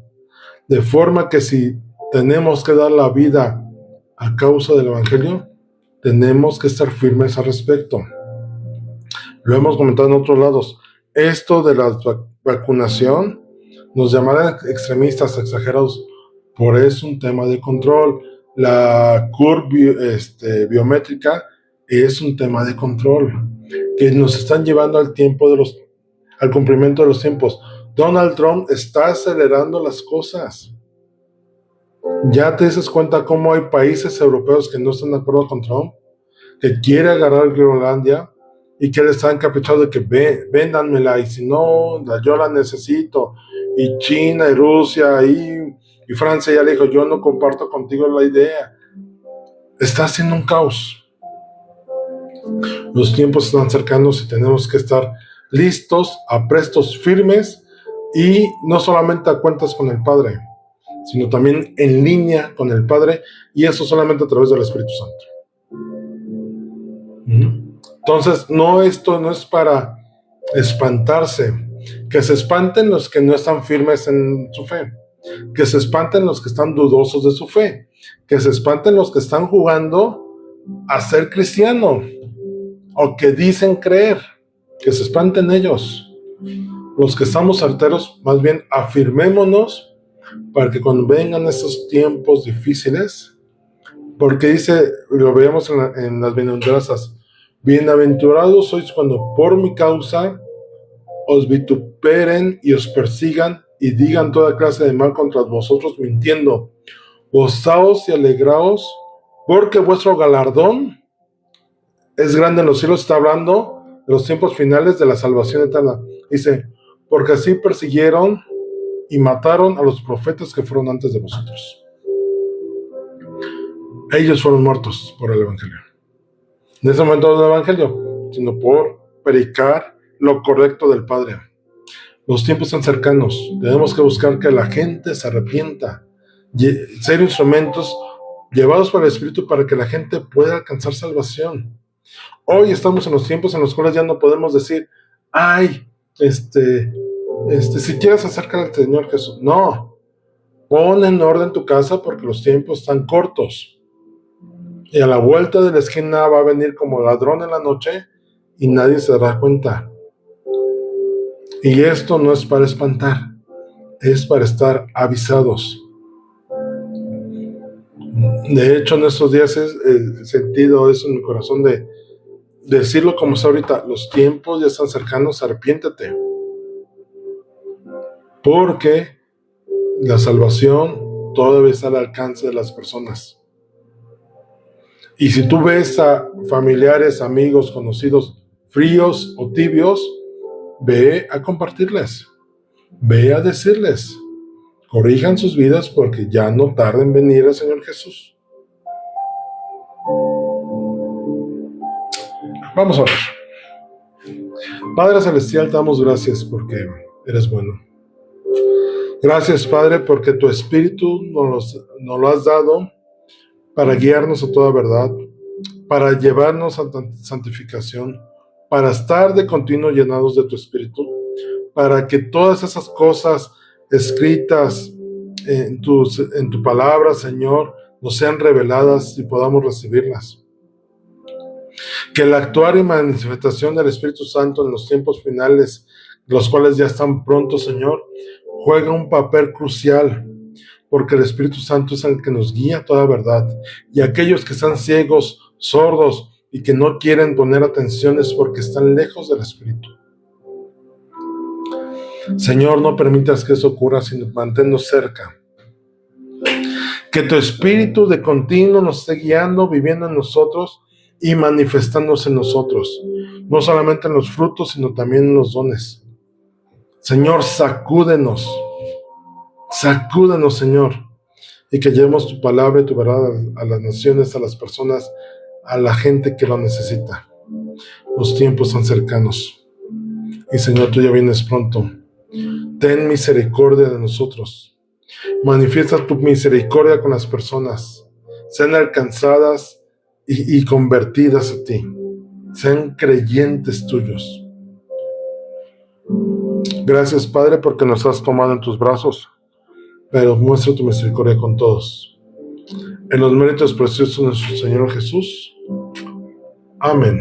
De forma que si tenemos que dar la vida a causa del Evangelio, tenemos que estar firmes al respecto. Lo hemos comentado en otros lados. Esto de la vacunación Nos llamarán extremistas, exagerados, pero es un tema de control. La curva biométrica es un tema de control, que nos están llevando al cumplimiento de los tiempos. Donald Trump está acelerando las cosas. ¿Ya te das cuenta cómo hay países europeos que no están de acuerdo con Trump? Que quiere agarrar Groenlandia y que le está encaprichado de que véndanmela, y si no, yo la necesito. Y China y Rusia y Francia ya le dijo, yo no comparto contigo la idea. Está haciendo un caos. Los tiempos están cercanos y tenemos que estar listos, aprestos, firmes, y no solamente a cuentas con el Padre, sino también en línea con el Padre, y eso solamente a través del Espíritu Santo. Entonces, esto no es para espantarse. Que se espanten los que no están firmes en su fe, que se espanten los que están dudosos de su fe, que se espanten los que están jugando a ser cristiano o que dicen creer, que se espanten ellos. Los que estamos certeros, más bien afirmémonos para que cuando vengan estos tiempos difíciles, porque dice, lo veíamos en las bienaventuranzas, bienaventurados sois cuando por mi causa os vituperen y os persigan y digan toda clase de mal contra vosotros mintiendo. Gozaos y alegraos, porque vuestro galardón es grande en los cielos. Está hablando de los tiempos finales de la salvación eterna. Dice, porque así persiguieron y mataron a los profetas que fueron antes de vosotros. Ellos fueron muertos por el Evangelio. En ese momento no del Evangelio, sino por predicar lo correcto del Padre. Los tiempos están cercanos. Tenemos que buscar que la gente se arrepienta, ser instrumentos llevados por el Espíritu para que la gente pueda alcanzar salvación. Hoy estamos en los tiempos en los cuales ya no podemos decir, ay, si quieres acercar al Señor Jesús. No, pon en orden tu casa porque los tiempos están cortos. Y a la vuelta de la esquina va a venir como ladrón en la noche y nadie se dará cuenta. Y esto no es para espantar, es para estar avisados. De hecho, en estos días he sentido eso en mi corazón de decirlo como está ahorita, los tiempos ya están cercanos, arrepiéntete. Porque la salvación todavía está al alcance de las personas. Y si tú ves a familiares, amigos, conocidos, fríos o tibios, ve a compartirles, ve a decirles, corrijan sus vidas porque ya no tarda en venir el Señor Jesús. Vamos a ver. Padre Celestial, te damos gracias porque eres bueno. Gracias, Padre, porque tu Espíritu nos lo has dado para guiarnos a toda verdad, para llevarnos a santificación, para estar de continuo llenados de tu Espíritu, para que todas esas cosas escritas en tu palabra, Señor, nos sean reveladas y podamos recibirlas. Que el actuar y manifestación del Espíritu Santo en los tiempos finales, los cuales ya están prontos, Señor, juega un papel crucial, porque el Espíritu Santo es el que nos guía a toda verdad. Y aquellos que están ciegos, sordos, y que no quieren poner atención es porque están lejos del Espíritu. Señor, no permitas que eso ocurra, sino manténnos cerca. Que tu Espíritu de continuo nos esté guiando, viviendo en nosotros y manifestándose en nosotros, no solamente en los frutos, sino también en los dones. Señor, sacúdenos, Señor, y que llevemos tu palabra y tu verdad a las naciones, a las personas, a la gente que lo necesita. Los tiempos son cercanos y, Señor, tú ya vienes pronto. Ten misericordia de nosotros. Manifiesta tu misericordia con las personas. Sean alcanzadas y convertidas a ti. Sean creyentes tuyos. Gracias, Padre, porque nos has tomado en tus brazos, pero muestra tu misericordia con todos. En los méritos preciosos de nuestro Señor Jesús. Amén.